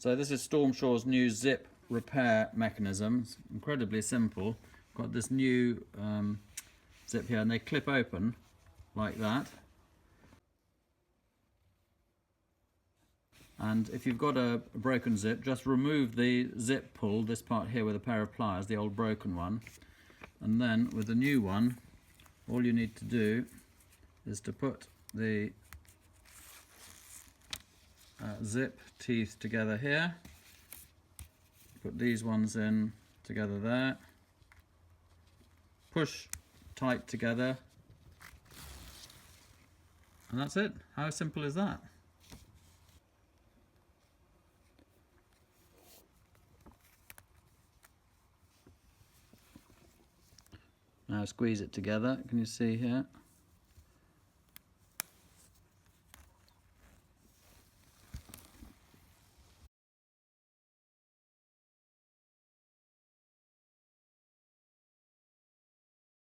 So this is Stormsure's new zip repair mechanism. It's incredibly simple. Got this new zip here, and they clip open like that. And if you've got a broken zip, just remove the zip pull, this part here, with a pair of pliers, the old broken one. And then with the new one, all you need to do is to put the zip teeth together here. Put these ones in together there. Push tight together. And that's it. How simple is that? Now squeeze it together. Can you see here?